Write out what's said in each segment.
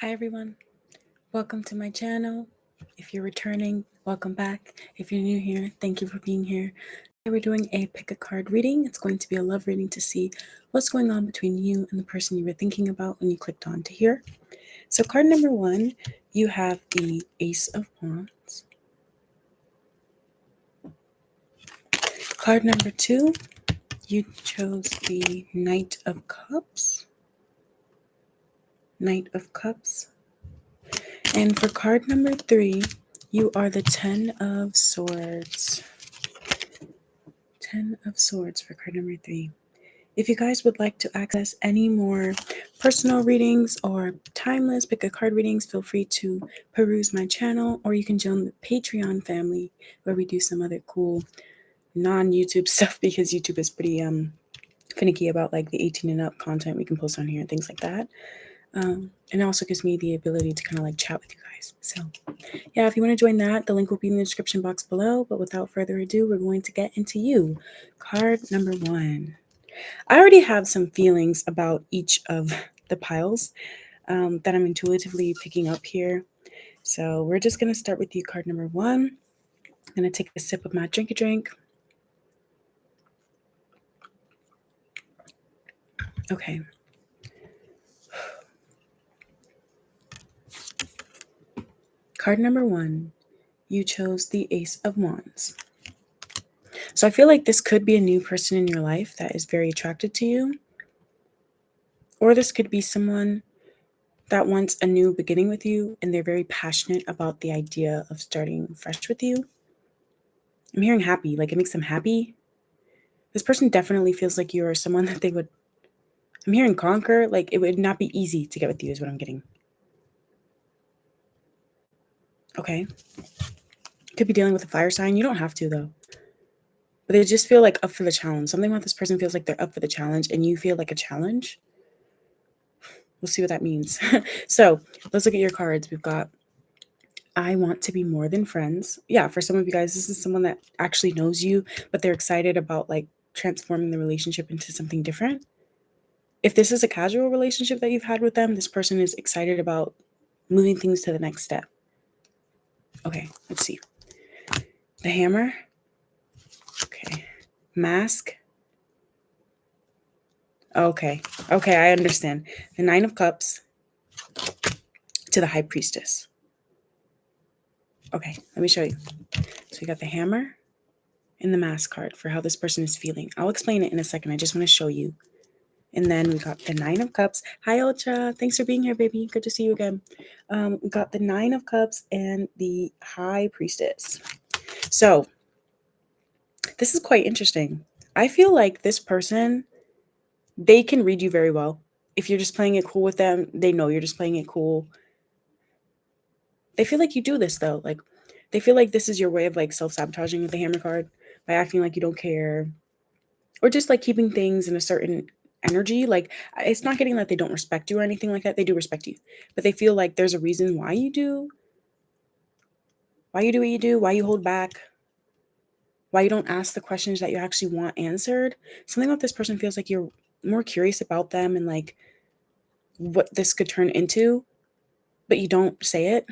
Hi everyone, welcome to my channel. If you're returning, welcome back. If you're new here, thank you for being here. Today we're doing a pick a card reading. It's going to be a love reading to see what's going on between you and the person you were thinking about when you clicked on to here. So card number 1, you have the Ace of Wands. Card number 2, you chose the Knight of Cups. Knight of Cups. And for card number 3, you are the 10 of Swords. 10 of Swords for card number 3. If you guys would like to access any more personal readings or timeless pick a card readings, feel free to peruse my channel, or you can join the Patreon family where we do some other cool non-YouTube stuff, because YouTube is pretty finicky about like the 18 and up content we can post on here and things like that. And it also gives me the ability to kind of like chat with you guys. So yeah, if you want to join that, the link will be in the description box below. But without further ado, we're going to get into you. Card number 1. I already have some feelings about each of the piles that I'm intuitively picking up here. So we're just going to start with you, card number 1. I'm going to take a sip of my drink. Okay. Card number 1, you chose the Ace of Wands. So I feel like this could be a new person in your life that is very attracted to you. Or this could be someone that wants a new beginning with you, and they're very passionate about the idea of starting fresh with you. I'm hearing happy, like it makes them happy. This person definitely feels like you are someone that they would, I'm hearing conquer, like it would not be easy to get with you is what I'm getting. Okay. Could be dealing with a fire sign. You don't have to though. But they just feel like up for the challenge. Something about this person feels like they're up for the challenge and you feel like a challenge. We'll see what that means. So let's look at your cards. We've got I want to be more than friends. Yeah, for some of you guys, this is someone that actually knows you, but they're excited about like transforming the relationship into something different. If this is a casual relationship that you've had with them, this person is excited about moving things to the next step. Okay, let's see. The Hammer. Okay. Mask. Okay, I understand. The Nine of Cups to the High Priestess. Okay, let me show you. So you got the Hammer and the Mask card for how this person is feeling. I'll explain it in a second. I just want to show you. And then we got the Nine of Cups. Hi, Ultra. Thanks for being here, baby. Good to see you again. We got the Nine of Cups and the High Priestess. So this is quite interesting. I feel like this person, they can read you very well. If you're just playing it cool with them, they know you're just playing it cool. They feel like you do this though. Like they feel like this is your way of like self-sabotaging with the Hammer card by acting like you don't care, or just like keeping things in a certain energy. Like it's not getting that they don't respect you or anything like that. They do respect you, but they feel like there's a reason why you do what you do, why you hold back, why you don't ask the questions that you actually want answered. Something about this person feels like you're more curious about them and like what this could turn into, but you don't say it.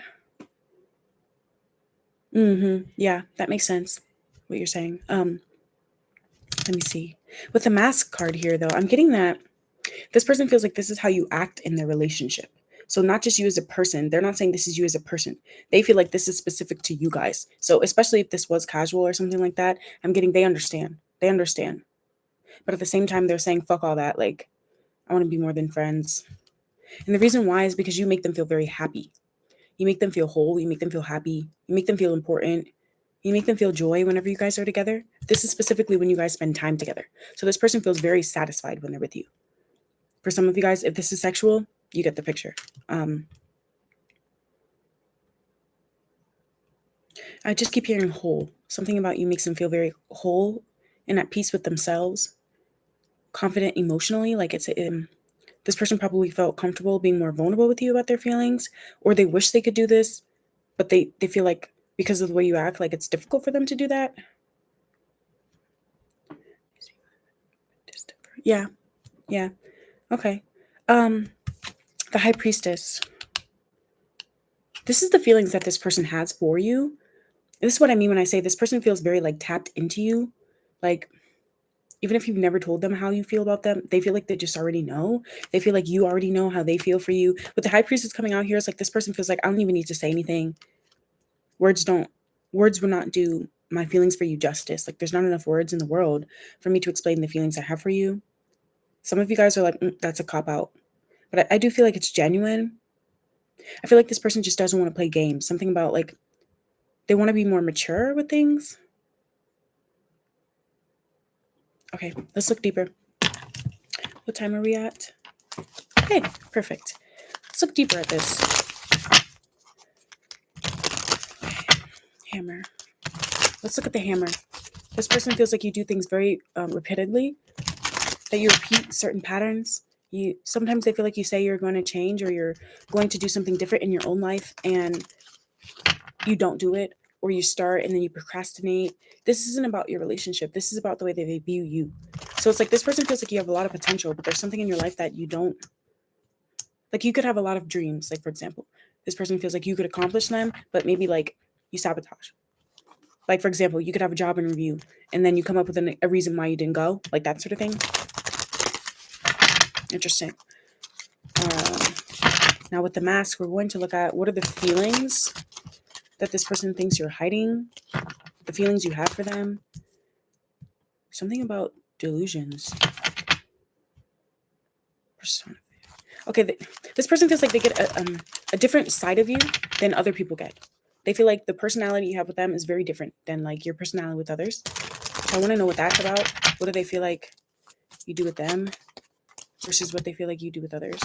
Yeah, that makes sense. What you're saying. Let me see. With the Mask card here, though, I'm getting that this person feels like this is how you act in their relationship. So not just you as a person. They're not saying this is you as a person. They feel like this is specific to you guys. So especially if this was casual or something like that, I'm getting they understand. They understand. But at the same time, they're saying, fuck all that. Like, I want to be more than friends. And the reason why is because you make them feel very happy. You make them feel whole. You make them feel happy. You make them feel important. You make them feel joy whenever you guys are together. This is specifically when you guys spend time together. So this person feels very satisfied when they're with you. For some of you guys, if this is sexual, you get the picture. I just keep hearing whole. Something about you makes them feel very whole and at peace with themselves, confident emotionally. Like it's this person probably felt comfortable being more vulnerable with you about their feelings, or they wish they could do this, but they feel like because of the way you act, like it's difficult for them to do that. Yeah. Okay. The High Priestess. This is the feelings that this person has for you. This is what I mean when I say this person feels very like tapped into you. Like, even if you've never told them how you feel about them, they feel like they just already know. They feel like you already know how they feel for you. With the High Priestess coming out here, it's like this person feels like I don't even need to say anything. Words will not do my feelings for you justice. Like, there's not enough words in the world for me to explain the feelings I have for you. Some of you guys are like, that's a cop out. But I do feel like it's genuine. I feel like this person just doesn't want to play games. Something about like they want to be more mature with things. Okay, let's look deeper. What time are we at? Okay, perfect. Let's look deeper at this. Hammer. Let's look at the hammer. This person feels like you do things very repeatedly, that you repeat certain patterns. Sometimes they feel like you say you're going to change or you're going to do something different in your own life and you don't do it, or you start and then you procrastinate. This isn't about your relationship. This is about the way that they view you. So it's like this person feels like you have a lot of potential, but there's something in your life that you don't. Like, you could have a lot of dreams. Like, for example, this person feels like you could accomplish them, but maybe like you sabotage. Like, for example, you could have a job interview and then you come up with a reason why you didn't go, like that sort of thing. Interesting. Now with the mask, we're going to look at what are the feelings that this person thinks you're hiding, the feelings you have for them. Something about delusions. Okay, this person feels like they get a different side of you than other people get. They feel like the personality you have with them is very different than like your personality with others. So I want to know what that's about. What do they feel like you do with them versus what they feel like you do with others?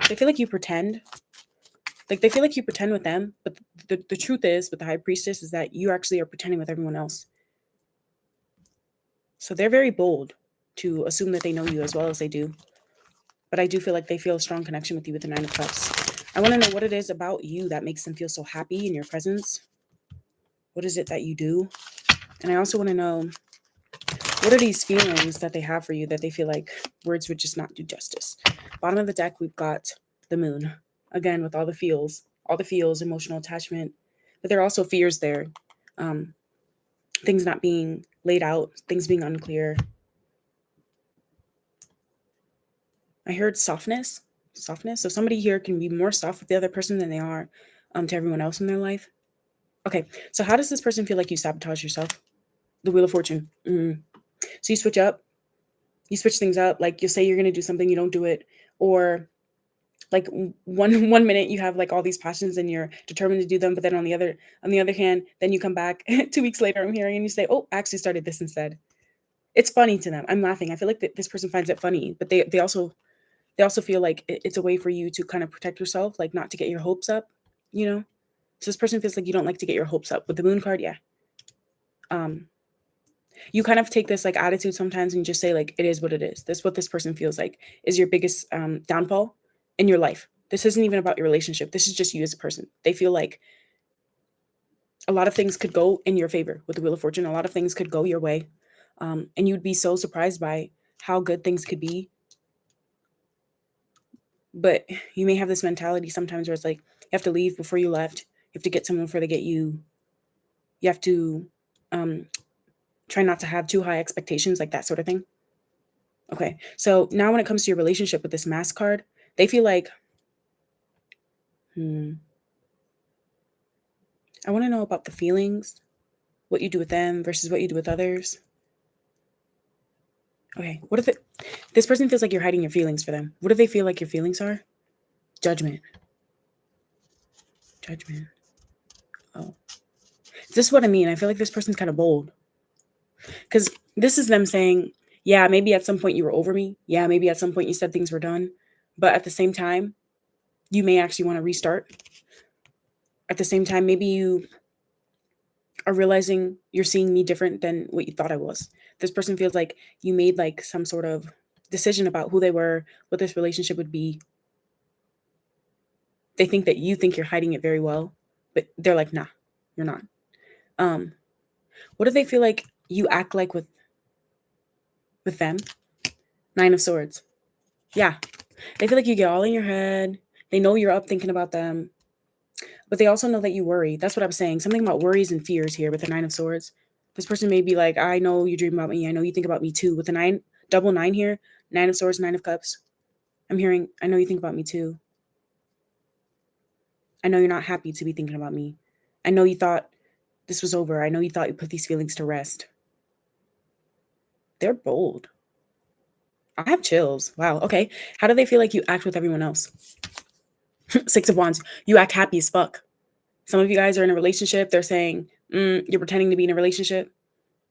They feel like you pretend. Like, they feel like you pretend with them, but the truth is, with the High Priestess, is that you actually are pretending with everyone else. So they're very bold to assume that they know you as well as they do. But I do feel like they feel a strong connection with you with the Nine of Cups. I want to know what it is about you that makes them feel so happy in your presence. What is it that you do? And I also want to know, what are these feelings that they have for you that they feel like words would just not do justice? Bottom of the deck, we've got the Moon. Again, with all the feels, emotional attachment. But there are also fears there. Things not being laid out, things being unclear. I heard softness. So somebody here can be more soft with the other person than they are to everyone else in their life. Okay, so how does this person feel like you sabotage yourself? The Wheel of Fortune. So you switch things up. Like, you'll say you're going to do something, you don't do it. Or like one minute you have like all these passions and you're determined to do them, but then on the other hand, then you come back 2 weeks later, I'm hearing, and you say, oh, I actually started this instead. It's funny to them. I'm laughing. I feel like this person finds it funny, but they also feel like it's a way for you to kind of protect yourself, like not to get your hopes up, you know? So this person feels like you don't like to get your hopes up. With the Moon card, yeah. You kind of take this like attitude sometimes and you just say like, it is what it is. This is what this person feels like is your biggest downfall in your life. This isn't even about your relationship. This is just you as a person. They feel like a lot of things could go in your favor with the Wheel of Fortune. A lot of things could go your way. And you'd be so surprised by how good things could be. But you may have this mentality sometimes where it's like, you have to leave before you left. You have to get someone before they get you. You have to try not to have too high expectations, like that sort of thing. Okay, so now when it comes to your relationship with this Mask card, they feel like, I want to know about the feelings, what you do with them versus what you do with others. Okay, what if this person feels like you're hiding your feelings for them? What do they feel like your feelings are? Judgment. Oh, this is what I mean. I feel like this person's kind of bold. Because this is them saying, yeah, maybe at some point you were over me. Yeah, maybe at some point you said things were done. But at the same time, you may actually want to restart. At the same time, maybe you are realizing you're seeing me different than what you thought I was. This person feels like you made like some sort of decision about who they were, what this relationship would be. They think that you think you're hiding it very well, but they're like, nah, you're not. What do they feel like you act like with them? Nine of Swords. Yeah. They feel like you get all in your head. They know you're up thinking about them, but they also know that you worry. That's what I'm saying. Something about worries and fears here with the Nine of Swords. This person may be like, I know you dream about me. I know you think about me too. With the nine, double nine here, Nine of Swords, Nine of Cups. I'm hearing, I know you think about me too. I know you're not happy to be thinking about me. I know you thought this was over. I know you thought you put these feelings to rest. They're bold. I have chills. Wow. Okay. How do they feel like you act with everyone else? Six of Wands. You act happy as fuck. Some of you guys are in a relationship. They're saying, you're pretending to be in a relationship.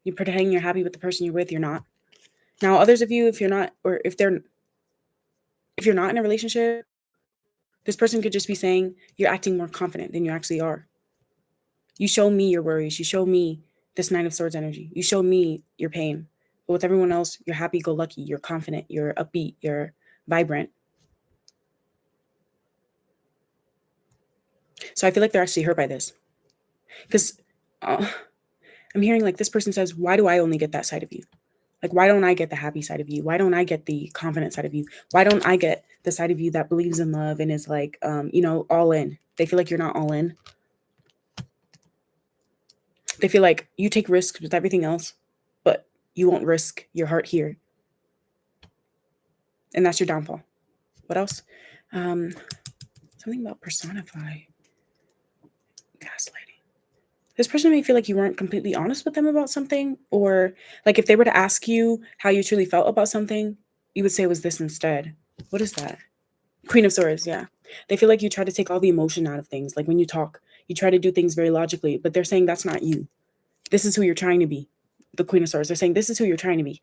You're pretending you're happy with the person you're with. You're not. Now, others of you, if you're not, or if you're not in a relationship, this person could just be saying you're acting more confident than you actually are. You show me your worries. You show me this Nine of Swords energy. You show me your pain. But with everyone else, you're happy-go-lucky. You're confident. You're upbeat. You're vibrant. So I feel like they're actually hurt by this. Because I'm hearing like this person says, why do I only get that side of you? Like, why don't I get the happy side of you? Why don't I get the confident side of you? Why don't I get the side of you that believes in love and is like, all in? They feel like you're not all in. They feel like you take risks with everything else, but you won't risk your heart here. And that's your downfall. What else? Something about personify. Gaslighting. This person may feel like you weren't completely honest with them about something, or like if they were to ask you how you truly felt about something, you would say it was this instead. What is that? Queen of Swords, yeah. They feel like you try to take all the emotion out of things. Like when you talk, you try to do things very logically, but they're saying that's not you. This is who you're trying to be. The Queen of Swords. They're saying this is who you're trying to be,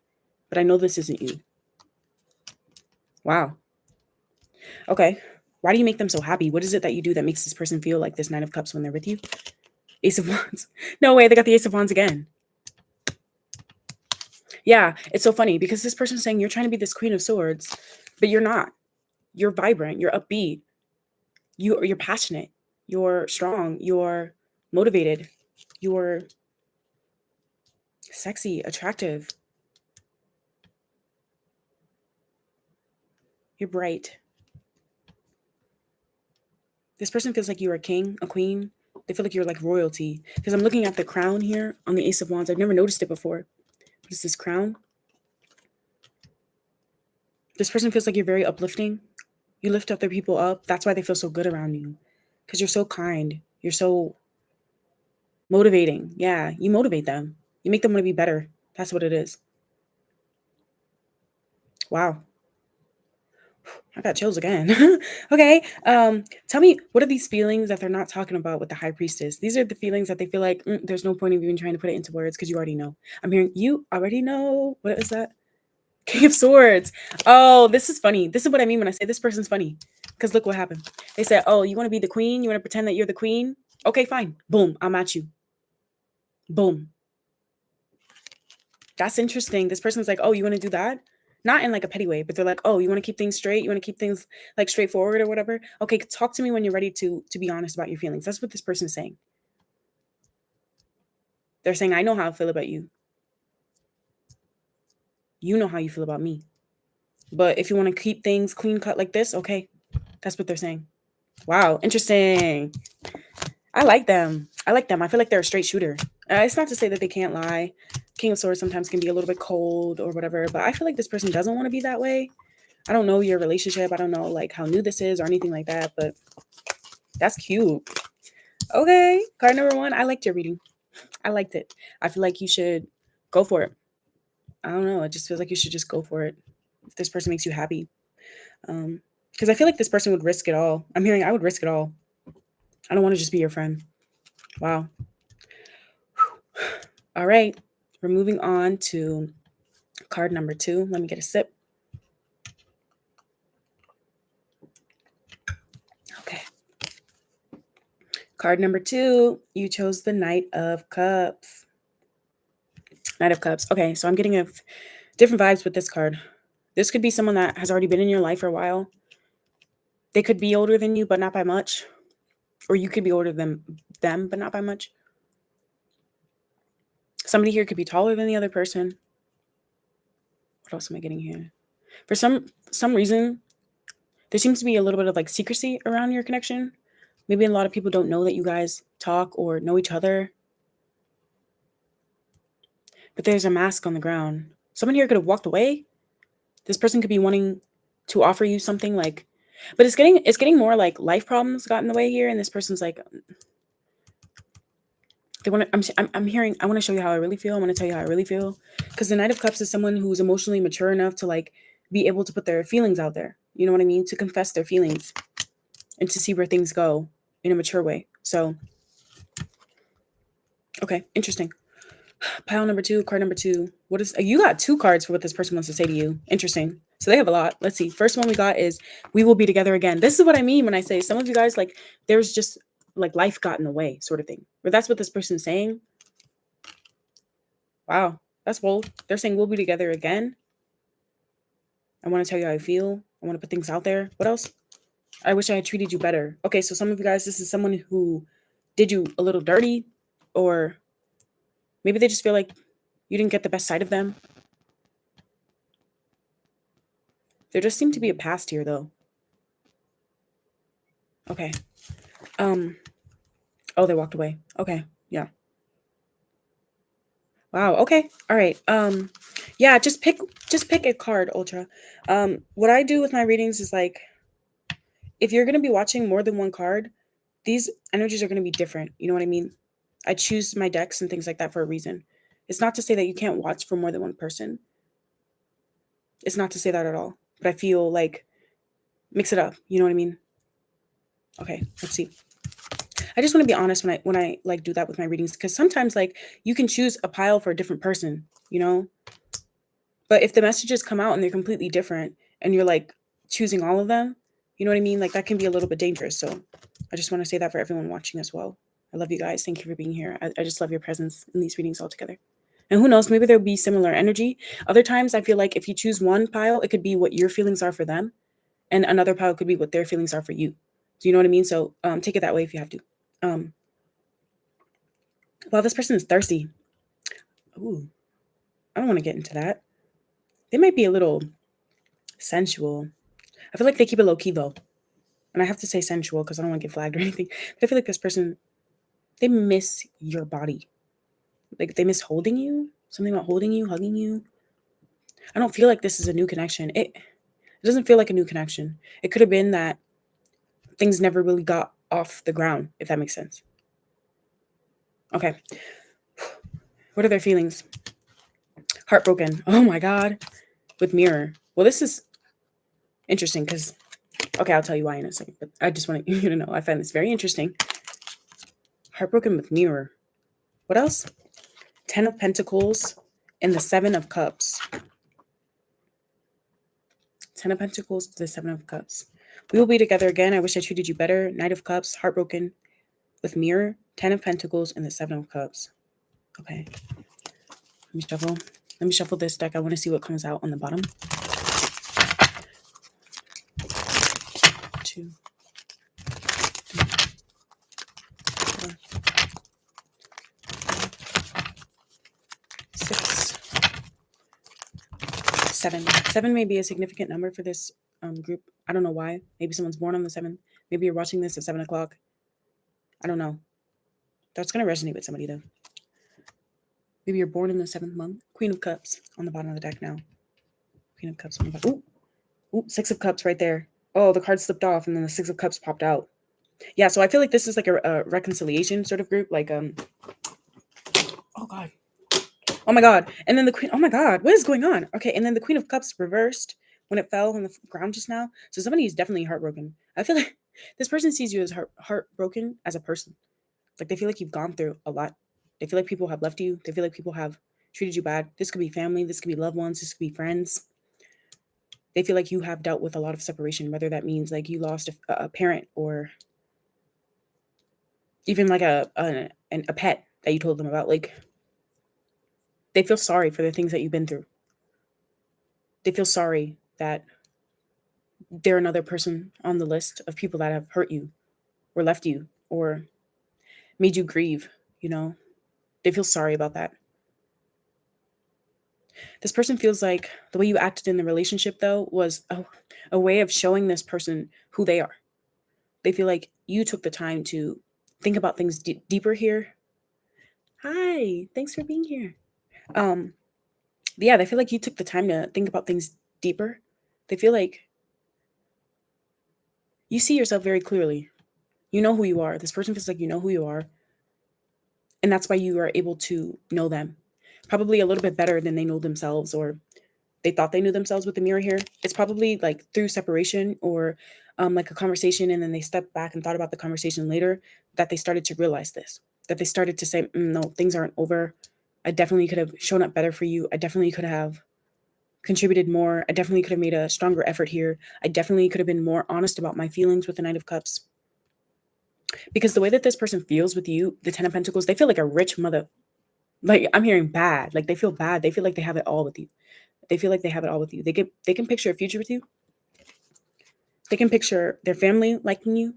but I know this isn't you. Wow. Okay. Why do you make them so happy? What is it that you do that makes this person feel like this Nine of Cups when they're with you? Ace of Wands. No way, they got the Ace of Wands again. Yeah, it's so funny because this person's saying you're trying to be this Queen of Swords, but you're not. You're vibrant. You're upbeat. You're passionate. You're strong. You're motivated. You're sexy, attractive. You're bright. This person feels like you're a king, a queen. They feel like you're like royalty. Because I'm looking at the crown here on the Ace of Wands. I've never noticed it before. What is this crown? This person feels like you're very uplifting. You lift other people up. That's why they feel so good around you. Because you're so kind. You're so motivating. Yeah, you motivate them. You make them want to be better. That's what it is. Wow. I got chills again. Okay. Tell me, what are these feelings that they're not talking about with the High Priestess? These are the feelings that they feel like there's no point of even trying to put it into words because you already know. I'm hearing you already know. What is that? King of Swords. Oh, this is funny. This is what I mean when I say this person's funny. Because look what happened. They said, oh, you want to be the queen? You want to pretend that you're the queen? Okay, fine. Boom. I'm at you. Boom. That's interesting. This person's like, oh, you want to do that? Not in like a petty way, but they're like, oh, you want to keep things straight? You want to keep things like straightforward or whatever? Okay, talk to me when you're ready to be honest about your feelings. That's what this person's saying. They're saying, I know how I feel about you. You know how you feel about me. But if you want to keep things clean cut like this, okay. That's what they're saying. Wow, interesting. I like them. I like them. I feel like they're a straight shooter. It's not to say that they can't lie. King of Swords sometimes can be a little bit cold or whatever, but I feel like this person doesn't want to be that way. I don't know your relationship. I don't know like how new this is or anything like that, but that's cute. Okay, card number 1. I liked your reading. I liked it. I feel like you should go for it. I don't know. It just feels like you should just go for it if this person makes you happy. Because I feel like this person would risk it all. I'm hearing I would risk it all. I don't want to just be your friend. Wow. All right. We're moving on to card number 2. Let me get a sip. Okay. Card number 2. You chose the Knight of Cups. Knight of Cups. Okay, so I'm getting different vibes with this card. This could be someone that has already been in your life for a while. They could be older than you, but not by much. Or you could be older than them, but not by much. Somebody here could be taller than the other person. What else am I getting here? For some reason, There seems to be a little bit of like secrecy around your connection. Maybe a lot of people don't know that you guys talk or know each other. But there's a mask on the ground. Someone here could have walked away. This person could be wanting to offer you something like, but it's getting more like life problems got in the way here, and this person's like, they want to. I'm hearing. I want to show you how I really feel. I want to tell you how I really feel, because the Knight of Cups is someone who's emotionally mature enough to like be able to put their feelings out there. You know what I mean? To confess their feelings and to see where things go in a mature way. So, okay, interesting. Pile number 2, card number 2. What is you got 2 cards for what this person wants to say to you? Interesting. So they have a lot. Let's see. First one we got is we will be together again. This is what I mean when I say some of you guys like there's just like life got in the way sort of thing. But that's what this person is saying. Wow, that's bold. They're saying we'll be together again. I want to tell you how I feel. I want to put things out there. What else? I wish I had treated you better. Okay, so some of you guys, this is someone who did you a little dirty, or maybe they just feel like you didn't get the best side of them. There just seemed to be a past here, though. Okay. Oh, they walked away. Okay. Yeah. Wow. Okay. All right. Yeah, just pick a card, Ultra. What I do with my readings is like if you're gonna be watching more than one card, these energies are gonna be different. You know what I mean? I choose my decks and things like that for a reason. It's not to say that you can't watch for more than one person. It's not to say that at all. But I feel like mix it up. You know what I mean? Okay, let's see. I just want to be honest when I like do that with my readings, because sometimes like you can choose a pile for a different person, you know? But if the messages come out and they're completely different and you're like choosing all of them, you know what I mean? Like that can be a little bit dangerous. So I just want to say that for everyone watching as well. I love you guys. Thank you for being here. I just love your presence in these readings altogether. And who knows, maybe there'll be similar energy. Other times I feel like if you choose one pile, it could be what your feelings are for them. And another pile could be what their feelings are for you. Do you know what I mean? So take it that way if you have to. Well, this person is thirsty. Ooh, I don't want to get into that. They might be a little sensual. I feel like they keep it low key though. And I have to say sensual because I don't want to get flagged or anything. But I feel like this person, they miss your body. Like they miss holding you. Something about holding you, hugging you. I don't feel like this is a new connection. It doesn't feel like a new connection. It could have been that things never really got off the ground, if that makes sense. Okay. What are their feelings? Heartbroken. Oh my God. With mirror. Well, this is interesting because, okay, I'll tell you why in a second, but I just want you to know I find this very interesting. Heartbroken with mirror. What else? 10 of Pentacles and the 7 of Cups. 10 of Pentacles to the 7 of Cups. We will be together again. I wish I treated you better. Knight of Cups, heartbroken with mirror, 10 of Pentacles and the 7 of Cups. Okay. Let me shuffle. Let me shuffle this deck. I want to see what comes out on the bottom. 2, 3, 4, 6, 7. 7 may be a significant number for this group. I don't know why. Maybe someone's born on the 7th. Maybe you're watching this at 7 o'clock. I don't know. That's going to resonate with somebody though. Maybe you're born in the 7th month. Queen of Cups on the bottom of the deck now. Queen of Cups on the bottom. Ooh, 6 of Cups right there. Oh, the card slipped off and then the 6 of Cups popped out. Yeah, so I feel like this is like a reconciliation sort of group. Like, oh God. Oh my God. And then the Queen, oh my God, what is going on? Okay, and then the Queen of Cups reversed when it fell on the ground just now. So somebody is definitely heartbroken. I feel like this person sees you as heartbroken as a person. Like they feel like you've gone through a lot. They feel like people have left you. They feel like people have treated you bad. This could be family. This could be loved ones. This could be friends. They feel like you have dealt with a lot of separation, whether that means like you lost a parent or even like a pet that you told them about. Like they feel sorry for the things that you've been through. They feel sorry that they're another person on the list of people that have hurt you or left you or made you grieve, you know? They feel sorry about that. This person feels like the way you acted in the relationship, though, was a way of showing this person who they are. They feel like you took the time to think about things deeper here. Hi, thanks for being here. Um, yeah, they feel like you took the time to think about things deeper. They feel like you see yourself very clearly. You know who you are. This person feels like you know who you are. And that's why you are able to know them. Probably a little bit better than they know themselves, or they thought they knew themselves with the mirror here. It's probably like through separation, or like a conversation, and then they stepped back and thought about the conversation later, that they started to realize this, that they started to say, no, things aren't over. I definitely could have shown up better for you. I definitely could have contributed more. I definitely could have made a stronger effort here. I definitely could have been more honest about my feelings with the Knight of Cups. Because the way that this person feels with you, the Ten of Pentacles, they feel like a rich mother. Like, I'm hearing bad. Like, they feel bad. They feel like they have it all with you. They feel like they have it all with you. They can picture a future with you. They can picture their family liking you,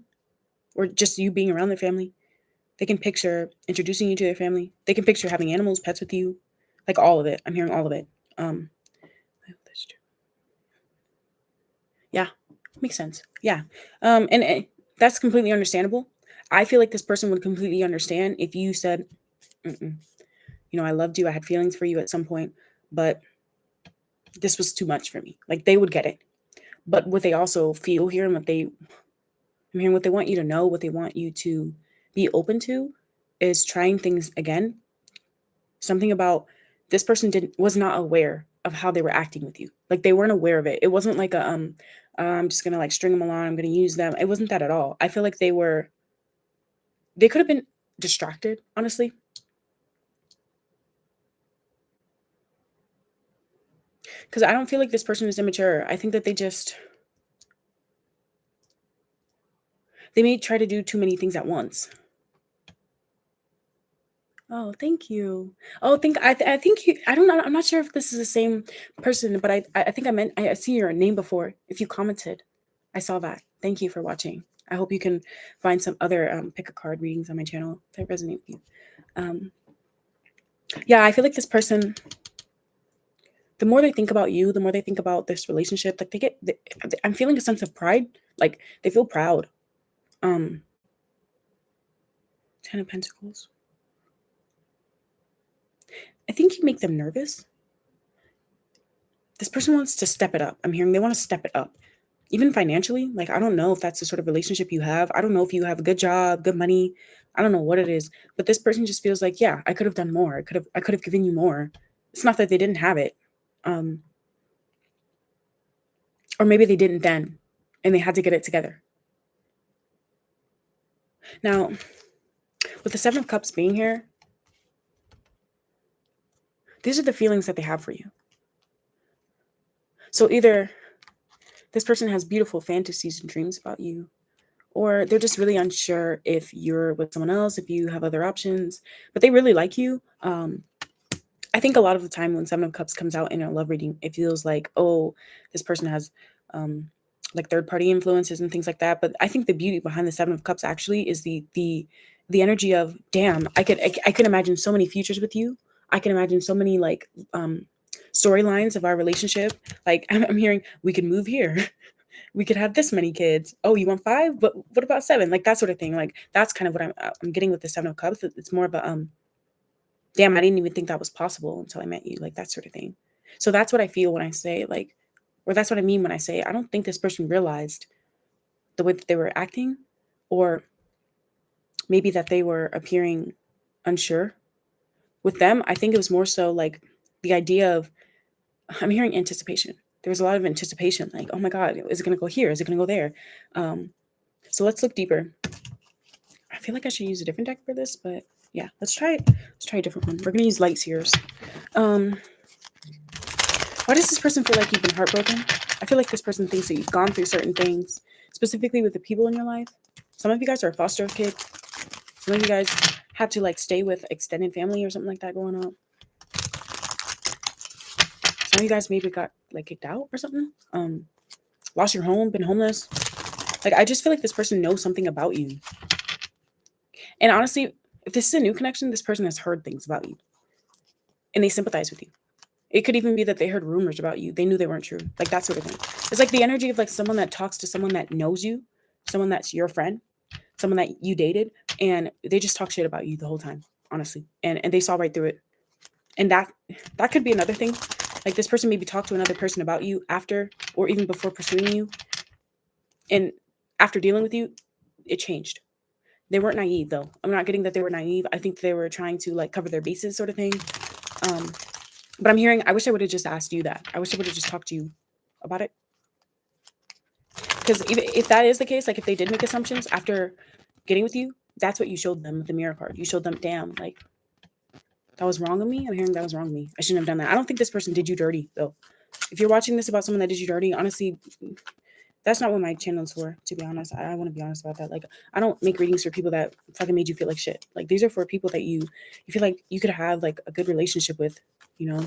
or just you being around their family. They can picture introducing you to their family. They can picture having animals, pets with you. Like, all of it. I'm hearing all of it. I hope that's true. Yeah, makes sense. Yeah. And that's completely understandable. I feel like this person would completely understand if you said, mm-mm, I loved you. I had feelings for you at some point, but this was too much for me. Like, they would get it. But what they also feel here, and I'm hearing what they want you to know, what they want you to be open to, is trying things again. Something about this person was not aware of how they were acting with you. Like, they weren't aware of it. It wasn't like I'm just gonna like string them along, I'm gonna use them. It wasn't that at all. I feel like they could have been distracted, honestly. Because I don't feel like this person is immature. I think that they may try to do too many things at once. Oh, thank you. Oh, I think you. I don't know. I'm not sure if this is the same person, but I think I see your name before. If you commented, I saw that. Thank you for watching. I hope you can find some other pick a card readings on my channel that resonate with you. Yeah, I feel like this person, the more they think about you, the more they think about this relationship, like I'm feeling a sense of pride. Like, they feel proud. Ten of Pentacles. I think you make them nervous. This person wants to step it up. I'm hearing they want to step it up. Even financially. Like, I don't know if that's the sort of relationship you have. I don't know if you have a good job, good money. I don't know what it is. But this person just feels like, yeah, I could have done more. I could have given you more. It's not that they didn't have it. Or maybe they didn't then, and they had to get it together. Now, with the Seven of Cups being here, these are the feelings that they have for you. So either this person has beautiful fantasies and dreams about you, or they're just really unsure if you're with someone else, if you have other options, but they really like you. I think a lot of the time when Seven of Cups comes out in a love reading, it feels like, oh, this person has like third party influences and things like that. But I think the beauty behind the Seven of Cups actually is the energy of, damn, I could imagine so many futures with you. I can imagine so many like storylines of our relationship. Like, I'm hearing we could move here. We could have this many kids. Oh, you want 5? But what about 7? Like, that sort of thing. Like, that's kind of what I'm getting with the Seven of Cups. It's more of a damn, I didn't even think that was possible until I met you. Like, that sort of thing. So that's what I feel when I say, like, or that's what I mean when I say I don't think this person realized the way that they were acting, or maybe that they were appearing unsure. With them, I think it was more so like the idea of, I'm hearing anticipation. There was a lot of anticipation, like, oh my God, is it going to go here? Is it going to go there? So let's look deeper. I feel like I should use a different deck for this, but yeah, let's try it. Let's try a different one. We're going to use light seers. Why does this person feel like you've been heartbroken? I feel like this person thinks that you've gone through certain things, specifically with the people in your life. Some of you guys are a foster kid. Some of you guys had to like stay with extended family or something like that going on. Some of you guys maybe got like kicked out or something. Lost your home, been homeless. Like, I just feel like this person knows something about you. And honestly, if this is a new connection, this person has heard things about you and they sympathize with you. It could even be that they heard rumors about you. They knew they weren't true. Like that sort of thing. It's like the energy of like someone that talks to someone that knows you, someone that's your friend, someone that you dated, and they just talk shit about you the whole time, honestly. And they saw right through it. And that could be another thing. Like this person maybe talked to another person about you after or even before pursuing you. And after dealing with you, it changed. They weren't naive though. I'm not getting that they were naive. I think they were trying to like cover their bases sort of thing. But I'm hearing, I wish I would have just asked you that. I wish I would have just talked to you about it. Because if that is the case, like if they did make assumptions after getting with you, that's what you showed them with the mirror card. You showed them, damn, like that was wrong of me. I'm hearing that was wrong of me. I shouldn't have done that. I don't think this person did you dirty though. If you're watching this about someone that did you dirty, honestly, that's not what my channel's for, to be honest. I want to be honest about that. Like, I don't make readings for people that fucking made you feel like shit. Like, these are for people that you feel like you could have like a good relationship with, you know?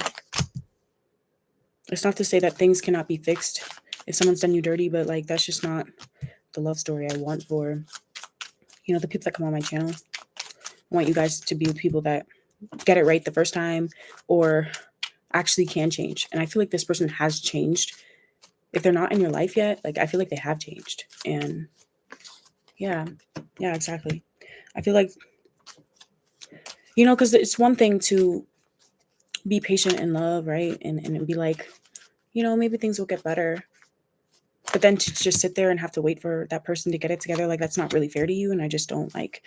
It's not to say that things cannot be fixed if someone's done you dirty, but like, that's just not the love story I want for, you know, the people that come on my channel. I want you guys to be people that get it right the first time or actually can change. And I feel like this person has changed. If they're not in your life yet, like I feel like they have changed. And yeah, exactly. I feel like, you know, because it's one thing to be patient in love, right? And be like, you know, maybe things will get better. But then to just sit there and have to wait for that person to get it together, like that's not really fair to you. And I just don't like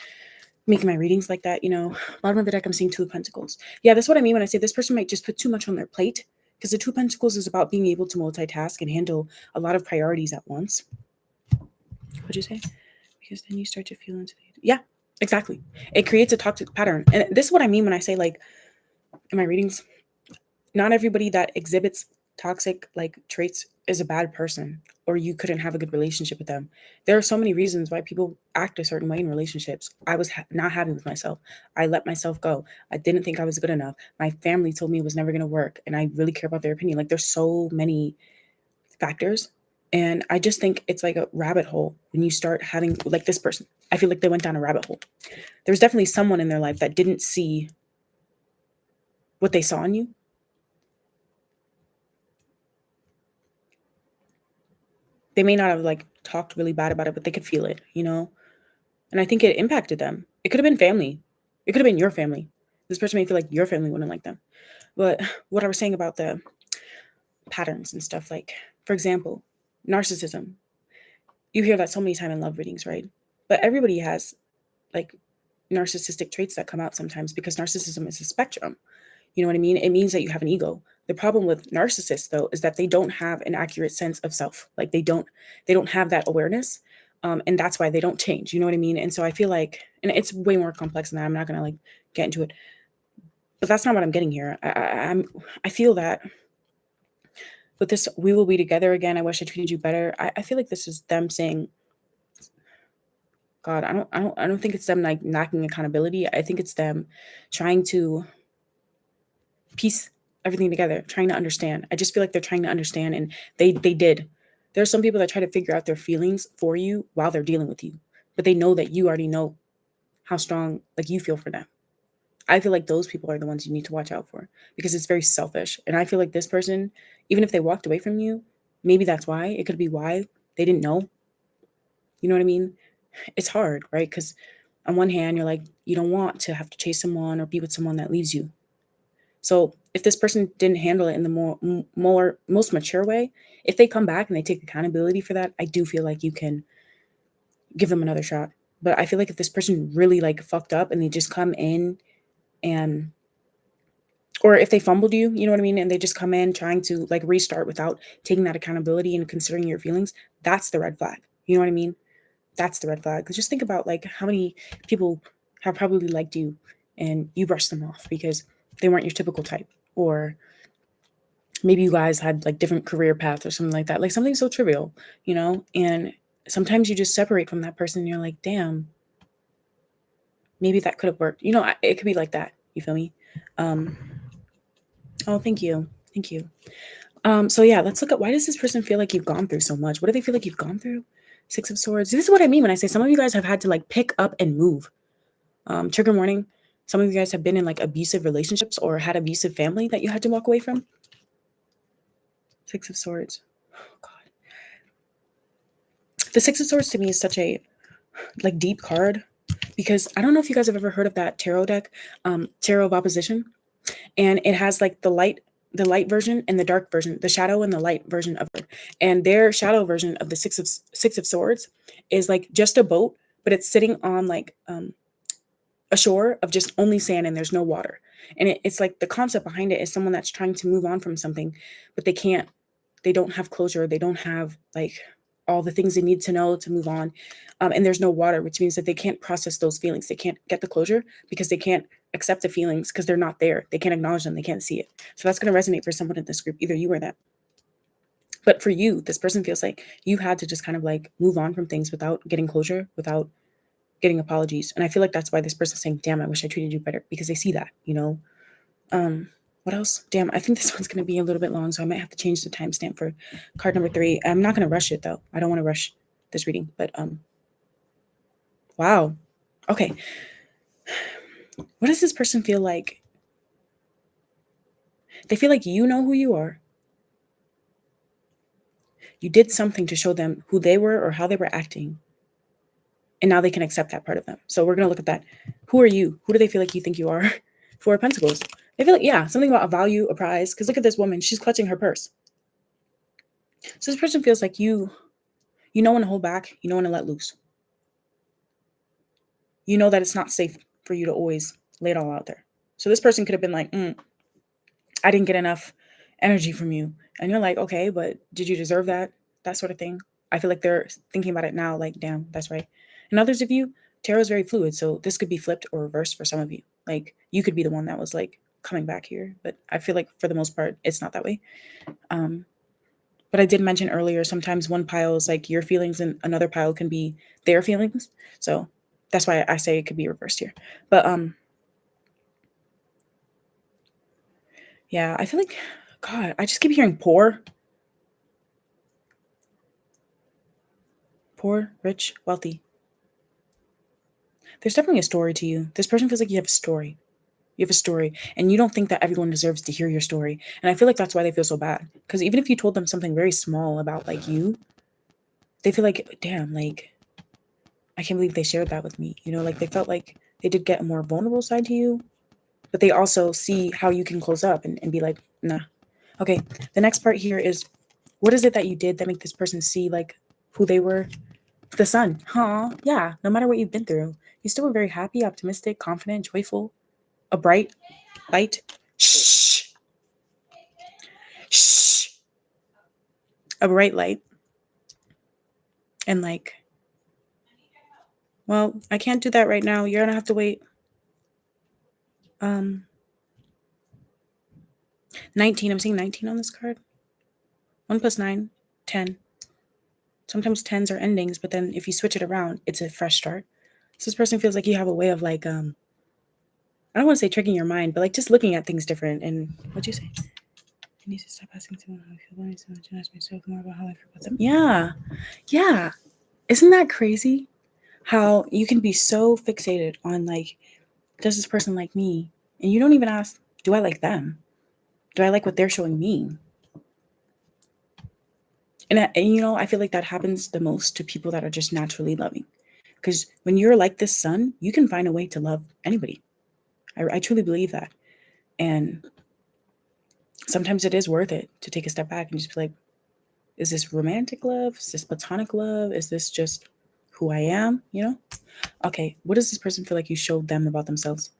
making my readings like that, you know. Bottom of the deck, I'm seeing Two of Pentacles. Yeah, that's what I mean when I say this person might just put too much on their plate. Because the Two of Pentacles is about being able to multitask and handle a lot of priorities at once. What'd you say? Because then you start to feel into the... Yeah, exactly. It creates a toxic pattern. And this is what I mean when I say, like, in my readings, not everybody that exhibits toxic, like, traits is a bad person or you couldn't have a good relationship with them. There are so many reasons why people act a certain way in relationships. I was not happy with myself. I let myself go. I didn't think I was good enough. My family told me it was never going to work. And I really care about their opinion. Like there's so many factors. And I just think it's like a rabbit hole when you start having like this person. I feel like they went down a rabbit hole. There's definitely someone in their life that didn't see what they saw in you. They may not have like talked really bad about it, but they could feel it, you know? And I think it impacted them. It could have been family. It could have been your family. This person may feel like your family wouldn't like them. But what I was saying about the patterns and stuff, like, for example, narcissism. You hear that so many times in love readings, right? But everybody has like narcissistic traits that come out sometimes because narcissism is a spectrum. You know what I mean? It means that you have an ego. The problem with narcissists though is that they don't have an accurate sense of self. Like they don't have that awareness. And that's why they don't change. You know what I mean? And so I feel like, and it's way more complex than that. I'm not gonna like get into it, but that's not what I'm getting here. I feel that with this, we will be together again. I wish I treated you better. I feel like this is them saying, God, I don't think it's them like lacking accountability. I think it's them trying to piece everything together, trying to understand. I just feel like they're trying to understand, and they did. There are some people that try to figure out their feelings for you while they're dealing with you, but they know that you already know how strong like you feel for them. I feel like those people are the ones you need to watch out for because it's very selfish. And I feel like this person, even if they walked away from you, maybe that's why. It could be why they didn't know. You know what I mean? It's hard, right? Because on one hand, you're like, you don't want to have to chase someone or be with someone that leaves you. So if this person didn't handle it in the most mature way, if they come back and they take accountability for that, I do feel like you can give them another shot. But I feel like if this person really like fucked up and they just come in and, or if they fumbled you, you know what I mean? And they just come in trying to like restart without taking that accountability and considering your feelings, that's the red flag. You know what I mean? That's the red flag. Because just think about like how many people have probably liked you and you brushed them off because they weren't your typical type, or maybe you guys had like different career paths or something like that, like something so trivial, you know? And sometimes you just separate from that person and you're like, damn, maybe that could have worked. You know, it could be like that. You feel me? Oh, thank you. Thank you. So yeah, let's look at, why does this person feel like you've gone through so much? What do they feel like you've gone through? Six of Swords. This is what I mean when I say some of you guys have had to like pick up and move. Trigger warning. Some of you guys have been in like abusive relationships or had abusive family that you had to walk away from. Six of Swords. Oh, God. The Six of Swords to me is such a like deep card, because I don't know if you guys have ever heard of that tarot deck, Tarot of Opposition, and it has like the light version and the dark version, the shadow and the light version of it. And their shadow version of the Six of Swords is like just a boat, but it's sitting on like a shore of just only sand and there's no water. And it's like the concept behind it is someone that's trying to move on from something, but they can't. They don't have closure. They don't have like all the things they need to know to move on. And there's no water, which means that they can't process those feelings. They can't get the closure because they can't accept the feelings because they're not there. They can't acknowledge them. They can't see it. So that's going to resonate for someone in this group, either you or them. But for you, this person feels like you had to just kind of like move on from things without getting closure, without getting apologies. And I feel like that's why this person's saying, damn, I wish I treated you better, because they see that, you know. What else? Damn, I think this one's going to be a little bit long, so I might have to change the timestamp for card number 3. I'm not going to rush it, though. I don't want to rush this reading, but wow. Okay. What does this person feel like? They feel like you know who you are. You did something to show them who they were or how they were acting, and now they can accept that part of them. So we're going to look at that. Who are you? Who do they feel like you think you are? Four of Pentacles. They feel like, yeah, something about a value, a prize. Because look at this woman. She's clutching her purse. So this person feels like you know when to hold back. You know when to let loose. You know that it's not safe for you to always lay it all out there. So this person could have been like, I didn't get enough energy from you. And you're like, okay, but did you deserve that? That sort of thing. I feel like they're thinking about it now like, damn, that's right. And others of you, tarot is very fluid. So this could be flipped or reversed for some of you. Like you could be the one that was like coming back here. But I feel like for the most part, it's not that way. But I did mention earlier, sometimes one pile is like your feelings and another pile can be their feelings. So that's why I say it could be reversed here. But yeah, I feel like, God, I just keep hearing poor, rich, wealthy. There's definitely a story to you. This person feels like you have a story. You have a story, and you don't think that everyone deserves to hear your story. And I feel like that's why they feel so bad. Because even if you told them something very small about like you, they feel like, damn, like, I can't believe they shared that with me. You know, like they felt like they did get a more vulnerable side to you, but they also see how you can close up and be like, nah. Okay, the next part here is, what is it that you did that make this person see like who they were? The sun. Huh? Yeah, no matter what you've been through, you still were very happy, optimistic, confident, joyful, a bright light. Shh. Shh. A bright light. And like, well, I can't do that right now. You're gonna have to wait. 19. I'm seeing 19 on this card. 1 + 9, 10. Sometimes 10s are endings, but then if you switch it around, it's a fresh start. So this person feels like you have a way of like, I don't want to say tricking your mind, but like just looking at things different. And what'd you say? I need to stop asking someone how I feel about so much and ask myself more about how I feel about them. Yeah. Yeah. Isn't that crazy? How you can be so fixated on like, does this person like me? And you don't even ask, do I like them? Do I like what they're showing me? And you know, I feel like that happens the most to people that are just naturally loving. Because when you're like this sun, you can find a way to love anybody. I truly believe that. And sometimes it is worth it to take a step back and just be like, is this romantic love? Is this platonic love? Is this just who I am? You know? Okay, what does this person feel like you showed them about themselves?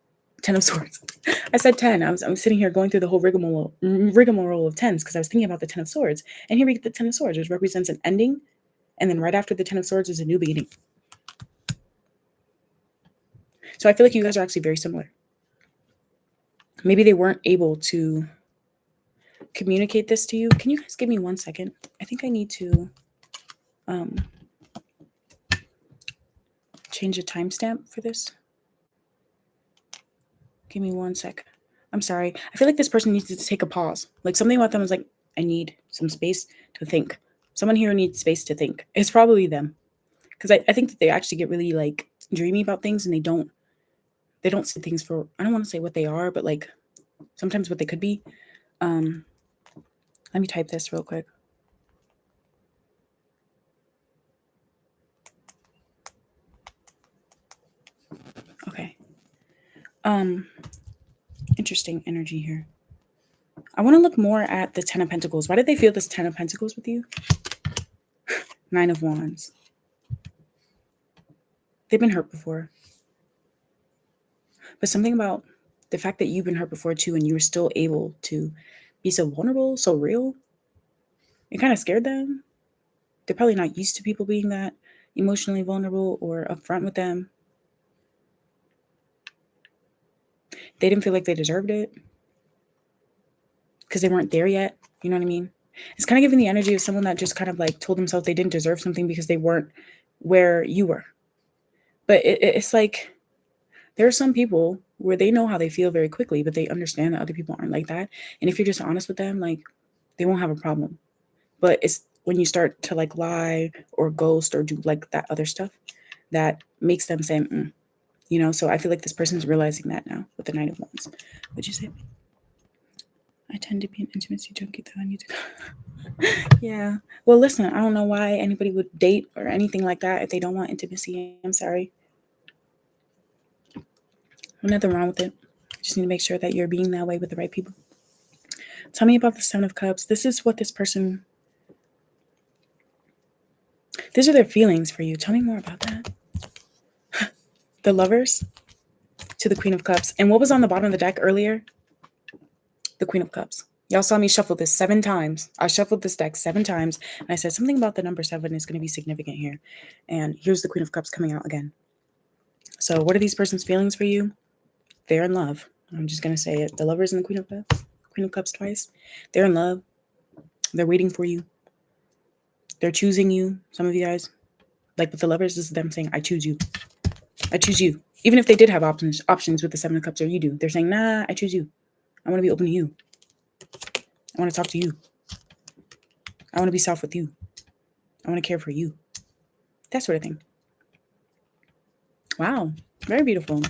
10 of Swords. I said 10. I'm sitting here going through the whole rigmarole of 10s because I was thinking about the 10 of Swords. And here we get the 10 of Swords, which represents an ending. And then right after the 10 of Swords is a new beginning. So I feel like you guys are actually very similar. Maybe they weren't able to communicate this to you. Can you guys give me 1 second? I think I need to change the timestamp for this. Give me 1 sec. I'm sorry. I feel like this person needs to take a pause. Like something about them is like, I need some space to think. Someone here needs space to think. It's probably them. Because I think that they actually get really like dreamy about things and they don't see things for, I don't want to say what they are, but like sometimes what they could be. Let me type this real quick. Okay. Interesting energy here. I want to look more at the 10 of Pentacles. Why did they feel this 10 of Pentacles with you? 9 of Wands. They've been hurt before. But something about the fact that you've been hurt before too, and you were still able to be so vulnerable, so real, it kind of scared them. They're probably not used to people being that emotionally vulnerable or upfront with them. They didn't feel like they deserved it because they weren't there yet. You know what I mean? It's kind of giving the energy of someone that just kind of like told themselves they didn't deserve something because they weren't where you were. But it's like there are some people where they know how they feel very quickly, but they understand that other people aren't like that. And if you're just honest with them, like, they won't have a problem. But it's when you start to like lie or ghost or do like that other stuff that makes them say, you know. So I feel like this person's realizing that now with the 9 of Wands. What'd you say? I tend to be an intimacy junkie though. I need to Yeah. Well, listen, I don't know why anybody would date or anything like that if they don't want intimacy. I'm sorry. Nothing wrong with it. Just need to make sure that you're being that way with the right people. Tell me about the 7 of Cups. This is what this person... These are their feelings for you. Tell me more about that. The Lovers to the Queen of Cups. And what was on the bottom of the deck earlier? The Queen of Cups. Y'all saw me shuffle this 7 times. I shuffled this deck 7 times. And I said something about the number 7 is going to be significant here. And here's the Queen of Cups coming out again. So what are these person's feelings for you? They're in love. I'm just going to say it. The Lovers and the Queen of Cups. Queen of Cups twice. They're in love. They're waiting for you. They're choosing you. Some of you guys. Like with the Lovers, this is them saying, I choose you. I choose you. Even if they did have options with the 7 of Cups, or you do. They're saying, nah, I choose you. I want to be open to you. I want to talk to you. I want to be soft with you. I want to care for you. That sort of thing. Wow. Very beautiful.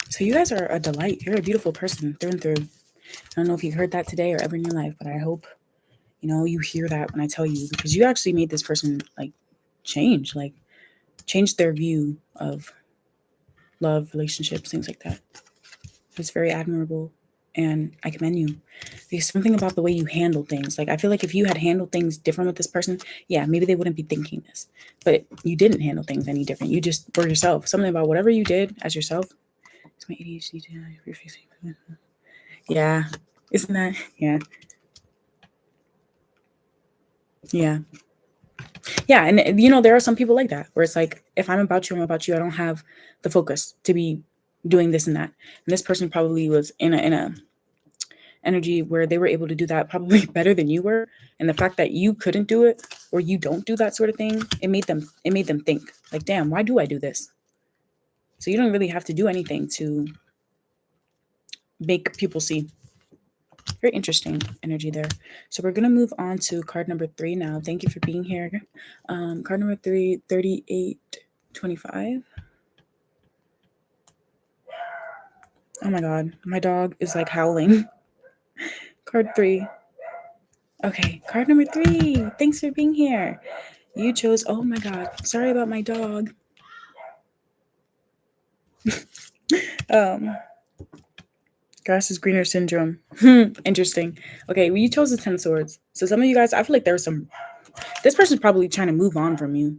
So you guys are a delight. You're a beautiful person through and through. I don't know if you've heard that today or ever in your life, but I hope, you know, you hear that when I tell you, because you actually made this person like change their view of love, relationships, things like that. It's very admirable. And I commend you. There's something about the way you handle things. Like, I feel like if you had handled things different with this person, yeah, maybe they wouldn't be thinking this. But you didn't handle things any different. You just were yourself. Something about whatever you did as yourself. It's my ADHD. Yeah. Isn't that? Yeah. Yeah. Yeah. And, you know, there are some people like that where it's like, if I'm about you, I'm about you. I don't have the focus to be doing this and that. And this person probably was in a energy where they were able to do that probably better than you were. And the fact that you couldn't do it or you don't do that sort of thing, it made them think like, damn, why do I do this? So you don't really have to do anything to make people see. Very interesting energy there. So we're going to move on to card number 3 now. Thank you for being here. Card number 3, 3825. Oh my God, my dog is like howling. Card 3. Okay, card number 3. Thanks for being here. You chose, oh my God, sorry about my dog. Grass is greener syndrome. Interesting. Okay, well, you chose the 10 of Swords. So some of you guys, I feel like this person's probably trying to move on from you.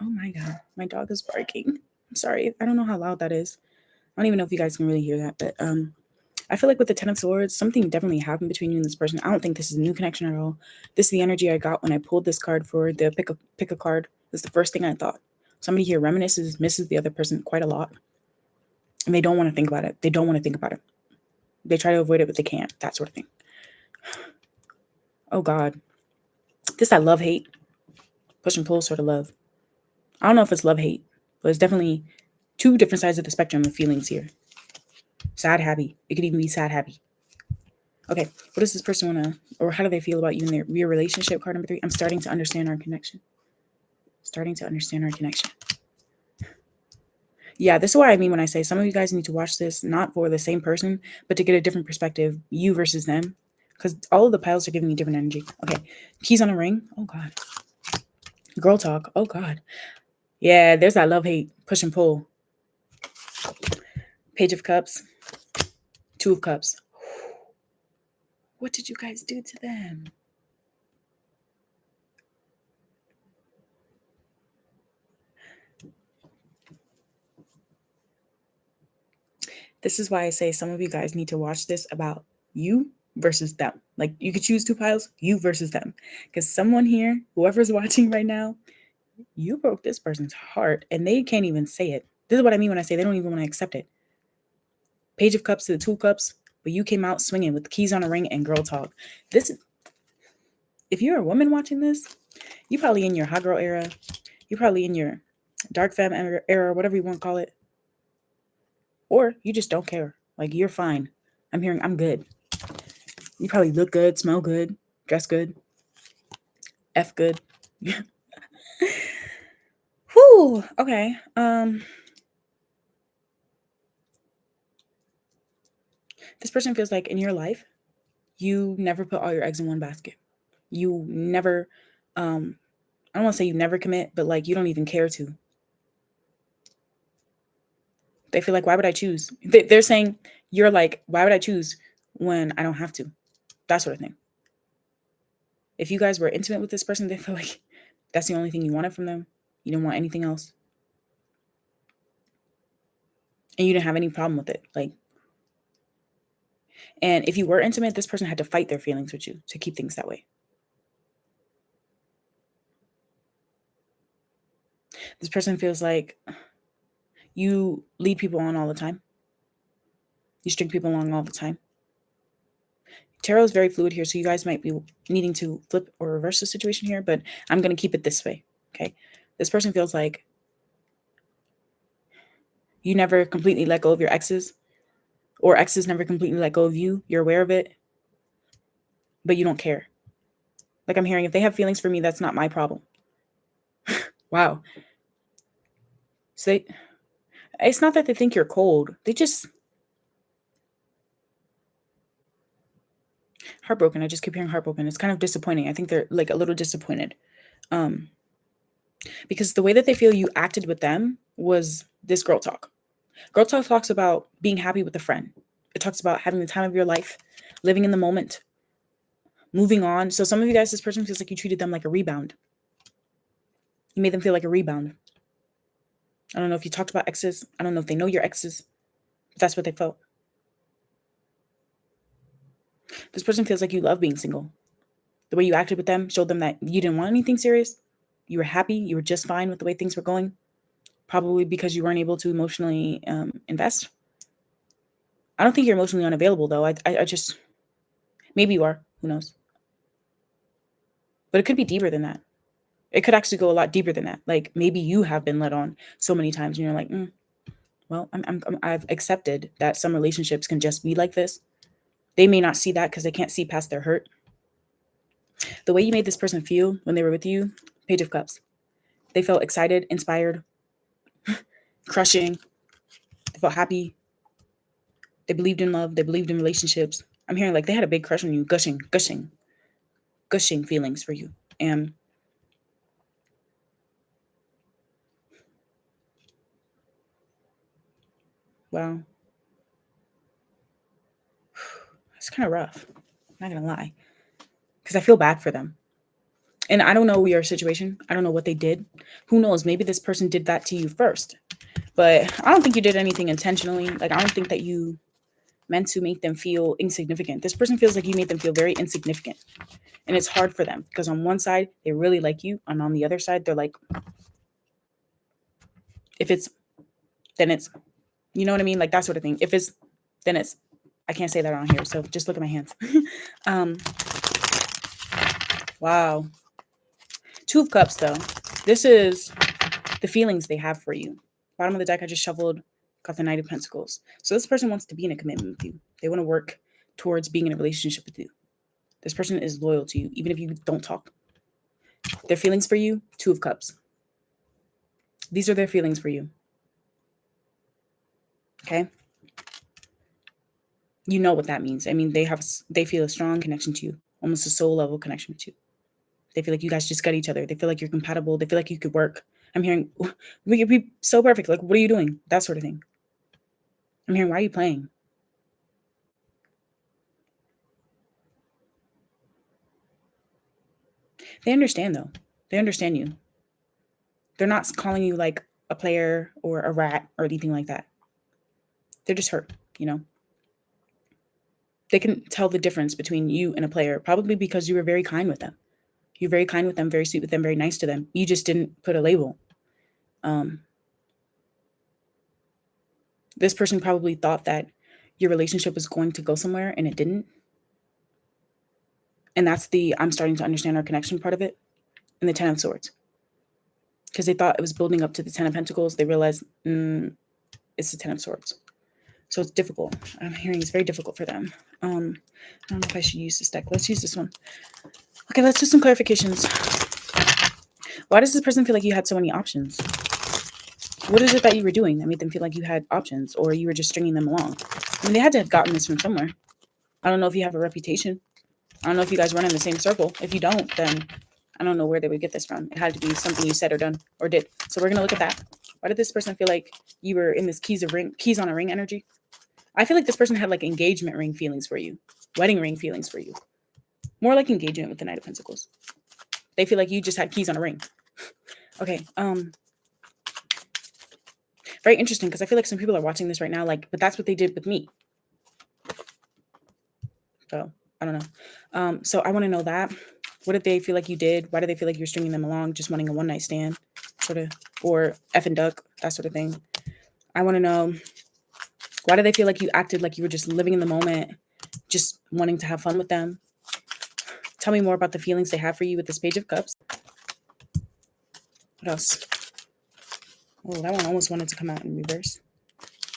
Oh my God, my dog is barking. I'm sorry. I don't know how loud that is. I don't even know if you guys can really hear that, but I feel like with the 10 of Swords, something definitely happened between you and this person. I don't think this is a new connection at all. This is the energy I got when I pulled this card for the pick a card. That's the first thing I thought. Somebody here reminisces, misses the other person quite a lot. And they don't want to think about it. They don't want to think about it. They try to avoid it, but they can't. That sort of thing. Oh God. This that love-hate. Push and pull sort of love. I don't know if it's love-hate, but it's definitely 2 different sides of the spectrum of feelings here. Sad, happy. It could even be sad, happy. Okay, what does this person want to, or how do they feel about you in your relationship? Card number 3. I'm starting to understand our connection. Starting to understand our connection. Yeah, this is what I mean when I say some of you guys need to watch this, not for the same person, but to get a different perspective, you versus them. because all of the piles are giving me different energy. Okay, keys on a ring. Oh God. Girl talk. Oh God. Yeah, there's that love hate push and pull. Page of Cups. Two of Cups. What did you guys do to them? This is why I say some of you guys need to watch this about you versus them. Like, you could choose two piles, you versus them. Because someone here, whoever's watching right now, you broke this person's heart and they can't even say it. This is what I mean when I say they don't even want to accept it. Page of Cups to the Two of Cups, but you came out swinging with keys on a ring and girl talk. This, if you're a woman watching this, you probably in your hot girl era. You're probably in your dark femme era, whatever you want to call it. Or you just don't care. Like, you're fine. I'm hearing I'm good. You probably look good, smell good, dress good, F good. Whew. Okay. This person feels like in your life, you never put all your eggs in one basket. You never, I don't want to say you never commit, but like you don't even care to. They feel like, why would I choose? They're saying, you're like, why would I choose when I don't have to? That sort of thing. If you guys were intimate with this person, they feel like that's the only thing you wanted from them. You didn't want anything else. And you didn't have any problem with it. Like, and if you were intimate, this person had to fight their feelings with you to keep things that way. This person feels like you lead people on all the time. You string people along all the time. Tarot is very fluid here, so you guys might be needing to flip or reverse the situation here, but I'm going to keep it this way, okay? This person feels like you never completely let go of your exes, or exes never completely let go of you. You're aware of it, but you don't care. Like, I'm hearing, if they have feelings for me, that's not my problem. Wow. So it's not that they think you're cold. They just... Heartbroken. I just keep hearing heartbroken. It's kind of disappointing. I think they're like a little disappointed. Because the way that they feel you acted with them was this girl talk. Girl talk talks about being happy with a friend. It talks about having the time of your life, living in the moment, moving on. So some of you guys, this person feels like you treated them like a rebound. You made them feel like a rebound. I don't know if you talked about exes. I don't know if they know your exes. But that's what they felt. This person feels like you love being single. The way you acted with them showed them that you didn't want anything serious. You were happy. You were just fine with the way things were going. Probably because you weren't able to emotionally invest. I don't think you're emotionally unavailable, though. I just... Maybe you are. Who knows? But it could be deeper than that. It could actually go a lot deeper than that. Like, maybe you have been led on so many times and you're like, well, I've accepted that some relationships can just be like this. They may not see that because they can't see past their hurt. The way you made this person feel when they were with you, Page of Cups. They felt excited, inspired, crushing. They felt happy. They believed in love. They believed in relationships. I'm hearing like they had a big crush on you, gushing feelings for you. And wow, it's kind of rough. I'm not gonna lie, because I feel bad for them. And I don't know your situation. I don't know what they did. Who knows? Maybe this person did that to you first. But I don't think you did anything intentionally. Like, I don't think that you meant to make them feel insignificant. This person feels like you made them feel very insignificant. And it's hard for them because on one side, they really like you. And on the other side, they're like, if it's, then it's, you know what I mean? Like that sort of thing. If it's, then it's, I can't say that on here. So just look at my hands. Wow. Two of Cups, though. This is the feelings they have for you. Bottom of the deck, I just shuffled, got the Knight of Pentacles. So this person wants to be in a commitment with you. They want to work towards being in a relationship with you. This person is loyal to you, even if you don't talk. Their feelings for you, Two of Cups. These are their feelings for you. Okay? You know what that means. I mean, they feel a strong connection to you, almost a soul level connection with you. They feel like you guys just got each other. They feel like you're compatible. They feel like you could work. I'm hearing, we could be so perfect. Like, what are you doing? That sort of thing. I'm hearing, why are you playing? They understand, though. They understand you. They're not calling you like a player or a rat or anything like that. They're just hurt, you know? They can tell the difference between you and a player, probably because you were very kind with them. You're very kind with them, very sweet with them, very nice to them. You just didn't put a label. This person probably thought that your relationship was going to go somewhere and it didn't. And that's the I'm starting to understand our connection part of it, and the 10 of Swords. Because they thought it was building up to the 10 of Pentacles. They realized it's the 10 of Swords. So it's difficult. I'm hearing it's very difficult for them. I don't know if I should use this deck. Let's use this one. Okay, let's do some clarifications. Why does this person feel like you had so many options? What is it that you were doing that made them feel like you had options, or you were just stringing them along? I mean, they had to have gotten this from somewhere. I don't know if you have a reputation. I don't know if you guys run in the same circle. If you don't, then I don't know where they would get this from. It had to be something you said or done or did. So we're going to look at that. Why did this person feel like you were in this keys on a ring energy? I feel like this person had like engagement ring feelings for you, wedding ring feelings for you. More like engagement with the Knight of Pentacles. They feel like you just had keys on a ring. Okay. Very interesting, because I feel like some people are watching this right now, like, but that's what they did with me. So I don't know. So I want to know that. What did they feel like you did? Why did they feel like you're stringing them along, just wanting a one night stand, sort of, or F and duck, that sort of thing? I want to know, why did they feel like you acted like you were just living in the moment, just wanting to have fun with them? Tell me more about the feelings they have for you with this Page of Cups. What else? Oh, that one almost wanted to come out in reverse.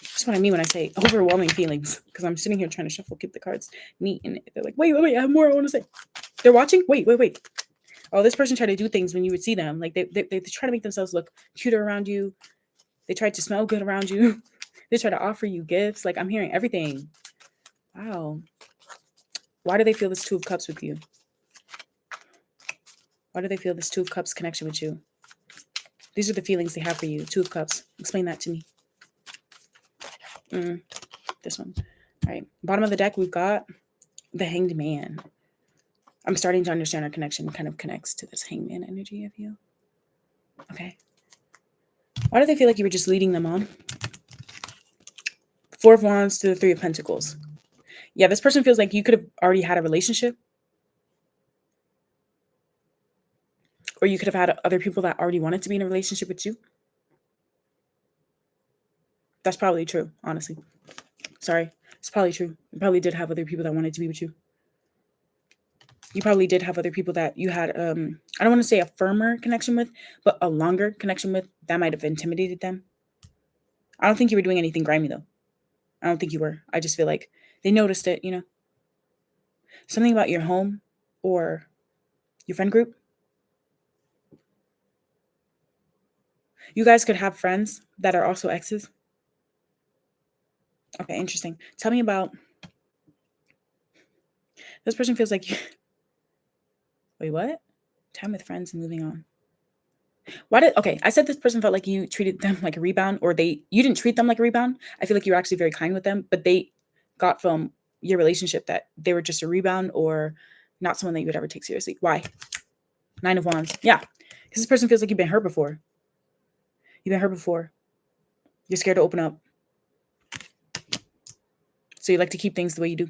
That's what I mean when I say overwhelming feelings, because I'm sitting here trying to shuffle, keep the cards neat, and they're like, wait, I have more I want to say. They're watching? Wait. Oh, this person tried to do things when you would see them. Like they try to make themselves look cuter around you. They tried to smell good around you. They try to offer you gifts. Like, I'm hearing everything. Wow. Why do they feel this Two of Cups with you? Why do they feel this Two of Cups connection with you? These are the feelings they have for you. Two of Cups. Explain that to me. This one. All right. Bottom of the deck, we've got the Hanged Man. I'm starting to understand our connection kind of connects to this Hangman energy of you. Okay. Why do they feel like you were just leading them on? Four of Wands to the Three of Pentacles. Yeah, this person feels like you could have already had a relationship. Or you could have had other people that already wanted to be in a relationship with you. That's probably true, honestly. Sorry. It's probably true. You probably did have other people that wanted to be with you. You probably did have other people that you had, I don't want to say a firmer connection with, but a longer connection with that might have intimidated them. I don't think you were doing anything grimy, though. I don't think you were. I just feel like they noticed it, you know. Something about your home or your friend group. You guys could have friends that are also exes. Okay, interesting. Tell me about, this person feels like you, wait, what? Time with friends and moving on. Okay, I said this person felt like you treated them like a rebound, or you didn't treat them like a rebound. I feel like you were actually very kind with them, but they got from your relationship that they were just a rebound or not someone that you would ever take seriously. Why? Nine of Wands. Yeah, because this person feels like you've been hurt before. You've been hurt before. You're scared to open up. So you like to keep things the way you do.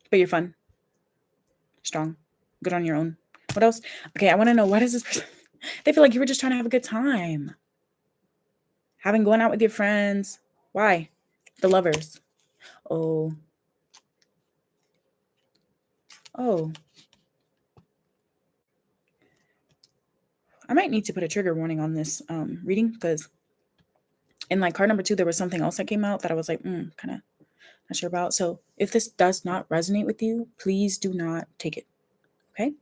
But you're fun. Strong. Good on your own. What else? Okay, I want to know, what is this person? They feel like you were just trying to have a good time. Going out with your friends. Why? The Lovers. Oh. I might need to put a trigger warning on this reading, because in like card number 2, there was something else that came out that I was like, kind of not sure about. So if this does not resonate with you, please do not take it. Okay?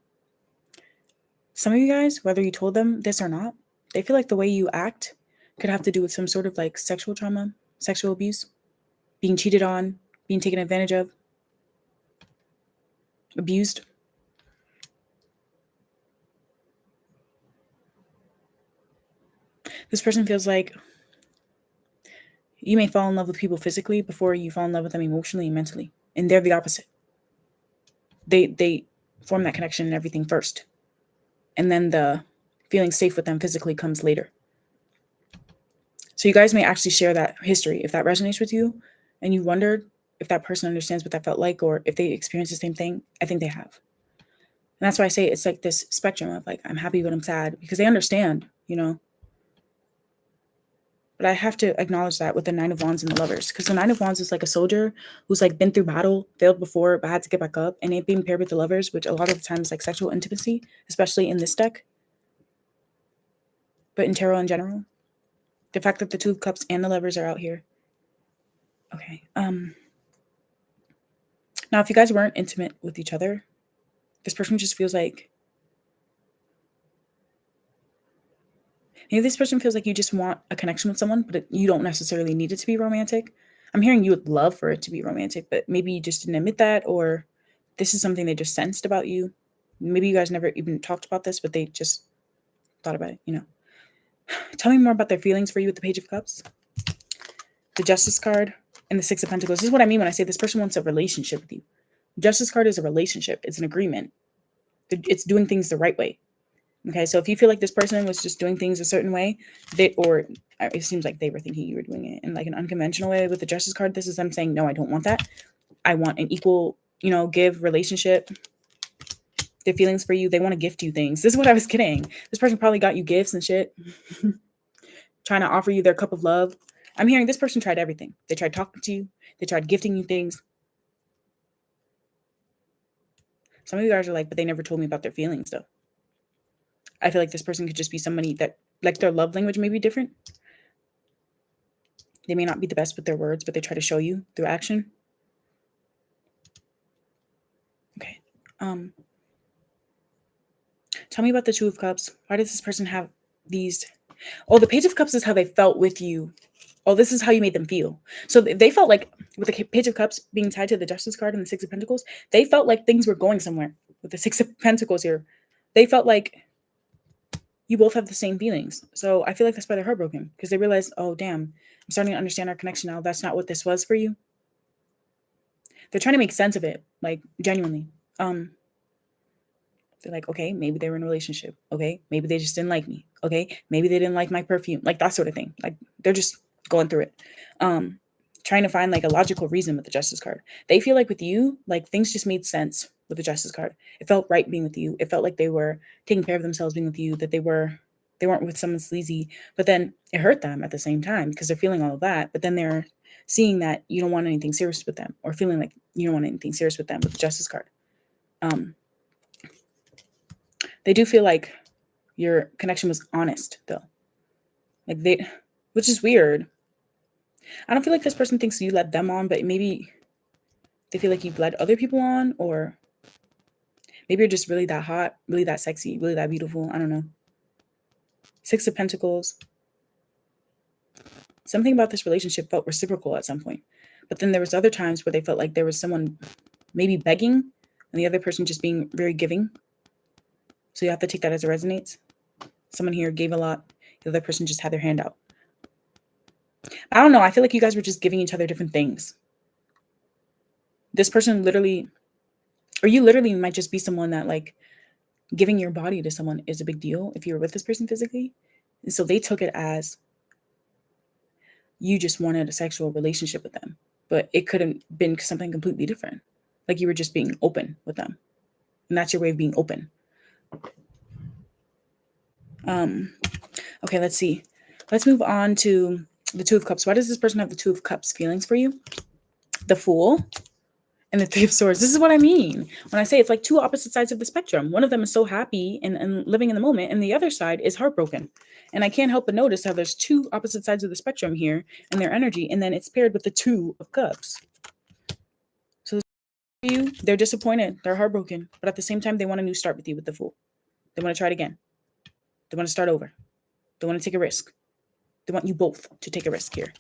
Some of you guys, whether you told them this or not, they feel like the way you act could have to do with some sort of like sexual trauma, sexual abuse, being cheated on, being taken advantage of, abused. This person feels like you may fall in love with people physically before you fall in love with them emotionally and mentally. And they're the opposite. They form that connection and everything first. And then the feeling safe with them physically comes later. So you guys may actually share that history. If that resonates with you and you wondered if that person understands what that felt like or if they experienced the same thing, I think they have. And that's why I say it's like this spectrum of like, I'm happy but I'm sad, because they understand, you know. But I have to acknowledge that with the Nine of Wands and the Lovers, because the Nine of Wands is like a soldier who's like been through battle, failed before, but had to get back up. And it being paired with the Lovers, which a lot of the times is like sexual intimacy, especially in this deck, but in tarot in general. The fact that the Two of Cups and the Lovers are out here. Okay. Now, if you guys weren't intimate with each other, this person just feels like, maybe this person feels like you just want a connection with someone, but you don't necessarily need it to be romantic. I'm hearing you would love for it to be romantic, but maybe you just didn't admit that, or this is something they just sensed about you. Maybe you guys never even talked about this, but they just thought about it, you know. Tell me more about their feelings for you with the Page of Cups, the Justice card, and the Six of Pentacles. This is what I mean when I say this person wants a relationship with you. Justice card is a relationship. It's an agreement. It's doing things the right way. Okay, so if you feel like this person was just doing things a certain way, or it seems like they were thinking you were doing it in like an unconventional way with the Justice card, this is them saying, no, I don't want that. I want an equal, you know, give relationship. Their feelings for you, they want to gift you things. This is what I was kidding. This person probably got you gifts and shit. Trying to offer you their cup of love. I'm hearing this person tried everything. They tried talking to you. They tried gifting you things. Some of you guys are like, but they never told me about their feelings though. I feel like this person could just be somebody that, like, their love language may be different. They may not be the best with their words, but they try to show you through action. Okay. Tell me about the Two of Cups. Why does this person have these? Oh, the Page of Cups is how they felt with you. Oh, this is how you made them feel. So they felt like, with the Page of Cups being tied to the Justice card and the Six of Pentacles, they felt like things were going somewhere. With the Six of Pentacles here, they felt like you both have the same feelings. So I feel like that's why they're heartbroken, because they realize, oh, damn, I'm starting to understand our connection now. That's not what this was for you. They're trying to make sense of it, like, genuinely. They're like, okay, maybe they were in a relationship. Okay, maybe they just didn't like me. Okay, maybe they didn't like my perfume. Like, that sort of thing. Like, they're just going through it. Trying to find like a logical reason with the Justice card. They feel like with you, like, things just made sense with the Justice card. It felt right being with you. It felt like they were taking care of themselves being with you, that they weren't with someone sleazy. But then it hurt them at the same time, because they're feeling all of that. But then they're seeing that you don't want anything serious with them, or feeling like you don't want anything serious with them with the Justice card. They do feel like your connection was honest though. Like, which is weird. I don't feel like this person thinks you led them on, but maybe they feel like you've led other people on, or maybe you're just really that hot, really that sexy, really that beautiful. I don't know. Six of Pentacles. Something about this relationship felt reciprocal at some point. But then there was other times where they felt like there was someone maybe begging and the other person just being very giving. So you have to take that as it resonates. Someone here gave a lot. The other person just had their hand out. I don't know. I feel like you guys were just giving each other different things. This person literally, or you literally might just be someone that, like, giving your body to someone is a big deal if you were with this person physically. And so they took it as you just wanted a sexual relationship with them. But it could have been something completely different. Like, you were just being open with them. And that's your way of being open. Okay, let's see. Let's move on to the Two of Cups. Why does this person have the Two of Cups feelings for you? The Fool and the Three of Swords. This is what I mean when I say it's like two opposite sides of the spectrum. One of them is so happy and living in the moment, and the other side is heartbroken. And I can't help but notice how there's two opposite sides of the spectrum here and their energy, and then it's paired with the Two of Cups. So you, they're disappointed, they're heartbroken, but at the same time, they want a new start with you with the Fool. They want to try it again. They want to start over. They want to take a risk. They want you both to take a risk here.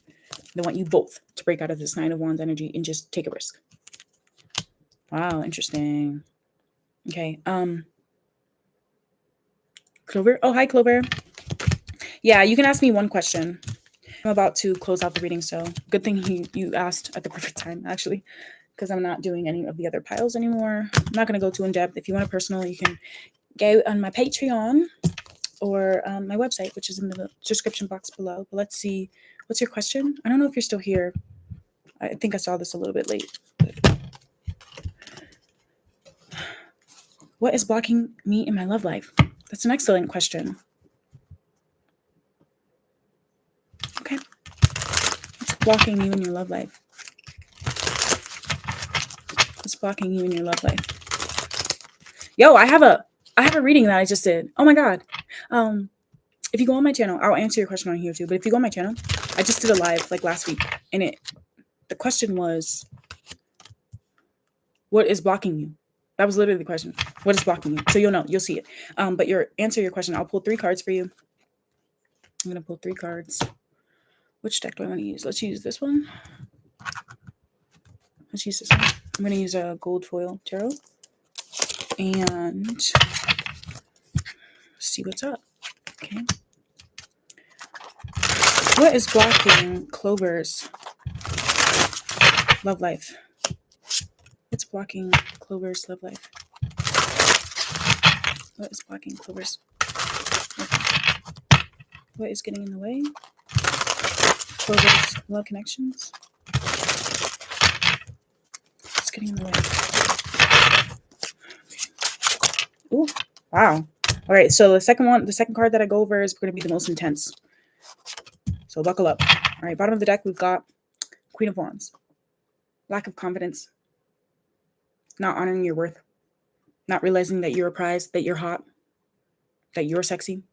They want you both to break out of this Nine of Wands energy and just take a risk. Wow, interesting. Okay. Clover. Oh, hi, Clover. Yeah, you can ask me one question. I'm about to close out the reading, so good thing you asked at the perfect time, actually, because I'm not doing any of the other piles anymore. I'm not going to go too in depth. If you want a personal, you can go on my Patreon or my website, which is in the description box below. But let's see. What's your question? I don't know if you're still here. I think I saw this a little bit late. What is blocking me in my love life? That's an excellent question. Okay. What's blocking you in your love life? What's blocking you in your love life? Yo, I have a reading that I just did. Oh my God. If you go on my channel, I'll answer your question on here too. But if you go on my channel, I just did a live like last week, and the question was, what is blocking you? That was literally the question. What is blocking you? So you'll see it. But answer your question. I'll pull 3 cards for you. I'm gonna pull 3 cards. Which deck do I want to use? Let's use this one. Let's use this one. I'm gonna use a gold foil tarot. And see what's up. Okay. What is blocking Clover's love life? What's blocking Clover's love life? What is blocking Clover's love life? What is getting in the way? Clover's love connections. What's getting in the way? Ooh, wow. All right, so the second card that I go over is going to be the most intense. So buckle up. All right, bottom of the deck, we've got Queen of Wands. Lack of confidence. Not honoring your worth. Not realizing that you're a prize, that you're hot, that you're sexy,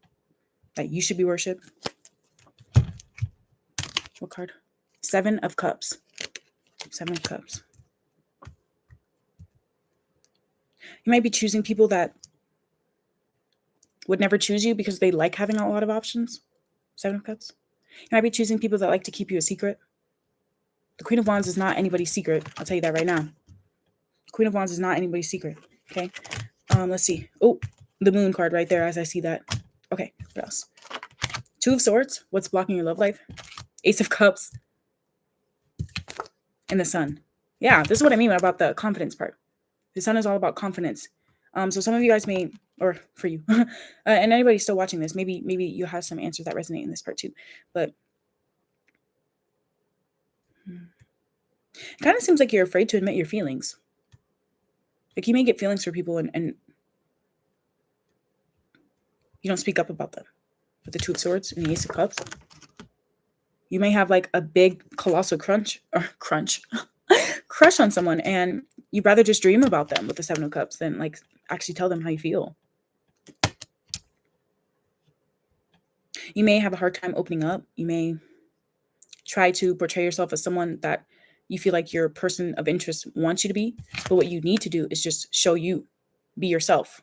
that you should be worshipped. What card? 7 of Cups. 7 of Cups. You might be choosing people that would never choose you because they like having a lot of options. 7 of Cups. You might be choosing people that like to keep you a secret. The Queen of Wands is not anybody's secret. I'll tell you that right now. The Queen of Wands is not anybody's secret. Okay. Let's see. Oh, the Moon card right there as I see that. Okay, what else? 2 of Swords. What's blocking your love life? Ace of Cups. And the Sun. Yeah, this is what I mean about the confidence part. The Sun is all about confidence. So some of you guys may, or for you, and anybody still watching this, maybe you have some answers that resonate in this part too. But it kind of seems like you're afraid to admit your feelings. Like you may get feelings for people and you don't speak up about them. With the 2 of Swords and the Ace of Cups, you may have like a big colossal crush on someone, and you'd rather just dream about them with the 7 of Cups than like actually tell them how you feel. You may have a hard time opening up. You may try to portray yourself as someone that you feel like your person of interest wants you to be. But what you need to do is just show you. Be yourself.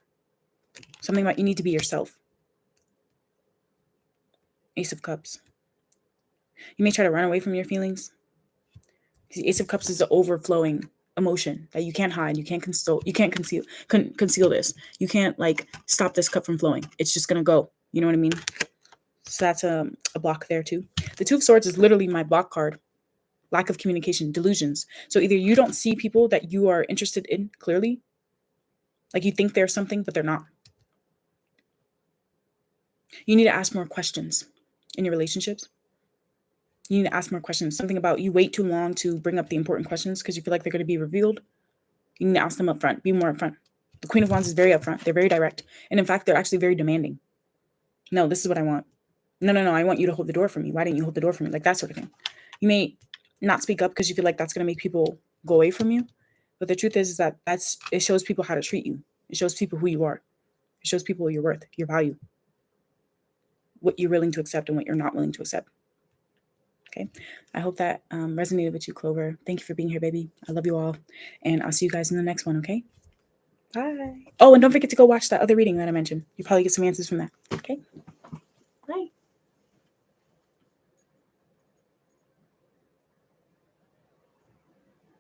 Something about you need to be yourself. Ace of Cups. You may try to run away from your feelings. The Ace of Cups is the overflowing emotion that you can't hide. You can't conceal this. You can't like stop this cup from flowing. It's just going to go. You know what I mean? So that's a block there too. The 2 of Swords is literally my block card. Lack of communication, delusions. So either you don't see people that you are interested in clearly, like you think they're something, but they're not. You need to ask more questions in your relationships. You need to ask more questions. Something about you wait too long to bring up the important questions because you feel like they're going to be revealed. You need to ask them up front. Be more upfront. The Queen of Wands is very upfront. They're very direct. And in fact, they're actually very demanding. No, this is what I want. No, I want you to hold the door for me. Why didn't you hold the door for me? Like that sort of thing. You may not speak up because you feel like that's going to make people go away from you. But the truth is that it shows people how to treat you. It shows people who you are. It shows people your worth, your value, what you're willing to accept and what you're not willing to accept. Okay. I hope that resonated with you, Clover. Thank you for being here, baby. I love you all. And I'll see you guys in the next one. Okay. Bye. Oh, and don't forget to go watch that other reading that I mentioned. You probably get some answers from that. Okay.